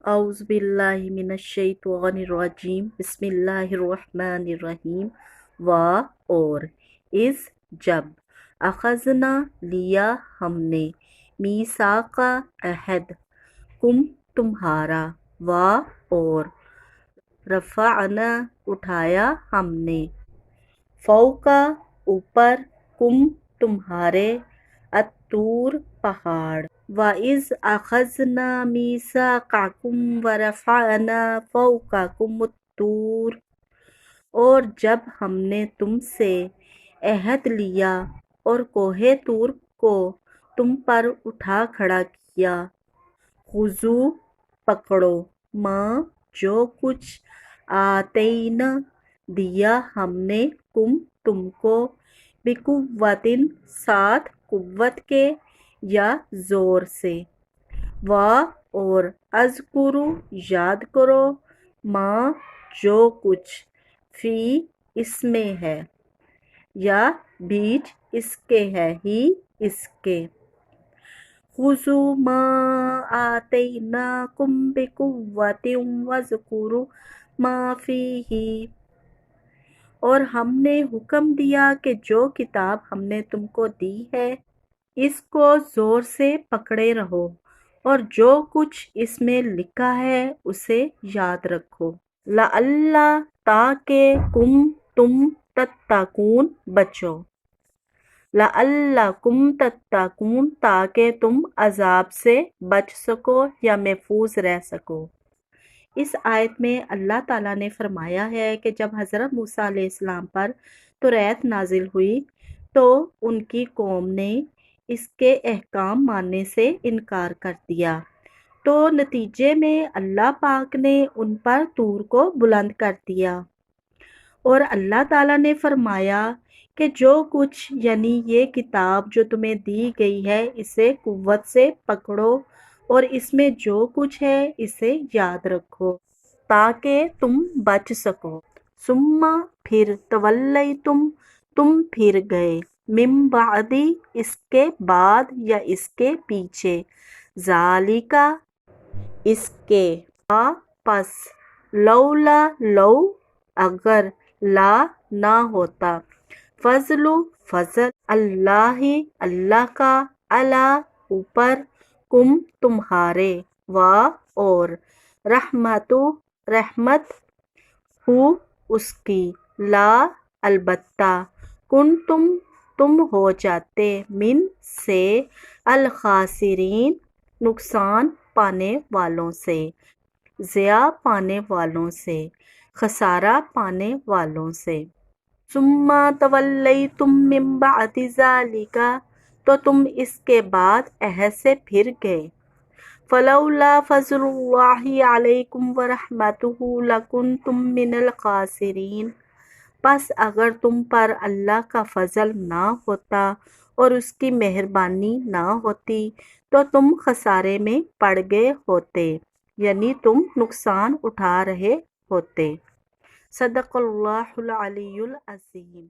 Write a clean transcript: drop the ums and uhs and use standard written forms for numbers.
اعوذ باللہ من الشیطان الرجیم بسم اللہ الرحمن الرحیم و اور اس جب اخذنا لیا ہم نے میثاق عہد کم تمہارا و اور رفعنا اٹھایا ہم نے فوقا اوپر کم تمہارے الطور پہاڑ وَإِذْ أَخَذْنَا مِيثَاقَكُمْ وَرَفَعْنَا فَوْقَكُمُ الطُّورَ اور جب ہم نے تم سے عہد لیا اور کوہ طور کو تم پر اٹھا کھڑا کیا خذوا پکڑو ما جو کچھ آتینا دیا ہم نے تم کو بقوتٍ ساتھ قوت کے یا زور سے اور اذکروا یاد کرو ما جو کچھ فی اس میں ہے یا بیچ اس کے ہے ہی اس کے خذوا ما آتیناکم بقوۃ واذکروا ما فیہ اور ہم نے حکم دیا کہ جو کتاب ہم نے تم کو دی ہے اس کو زور سے پکڑے رہو اور جو کچھ اس میں لکھا ہے اسے یاد رکھو لعلہ تاکہ تم تتقون بچو لعلکم تتقون تاکہ تم عذاب سے بچ سکو یا محفوظ رہ سکو۔ اس آیت میں اللہ تعالیٰ نے فرمایا ہے کہ جب حضرت موسیٰ علیہ السلام پر توریت نازل ہوئی تو ان کی قوم نے اس کے احکام ماننے سے انکار کر دیا، تو نتیجے میں اللہ پاک نے ان پر طور کو بلند کر دیا اور اللہ تعالیٰ نے فرمایا کہ جو کچھ یعنی یہ کتاب جو تمہیں دی گئی ہے اسے قوت سے پکڑو اور اس میں جو کچھ ہے اسے یاد رکھو تاکہ تم بچ سکو۔ ثم پھر تولیتم تم پھر گئے من بعدی اس کے بعد یا اس کے پیچھے ذالکا اس کے پس لولا لو اگر لا نہ ہوتا فضل اللہ اللہ کا علی اوپر کم تمہارے و اور رحمت ہو اس کی لا البتہ تم ہو جاتے من سے الخاسرین نقصان پانے والوں سے ضیاع پانے والوں سے خسارہ پانے والوں سے۔ ثم تولیتم من بعد ذلک تو تم اس کے بعد عہد سے پھر گئے فلولا فضل اللہ علیکم ورحمتہ لکنتم من الخاسرین پس اگر تم پر اللہ کا فضل نہ ہوتا اور اس کی مہربانی نہ ہوتی تو تم خسارے میں پڑ گئے ہوتے یعنی تم نقصان اٹھا رہے ہوتے۔ صدق اللہ العلی العظیم۔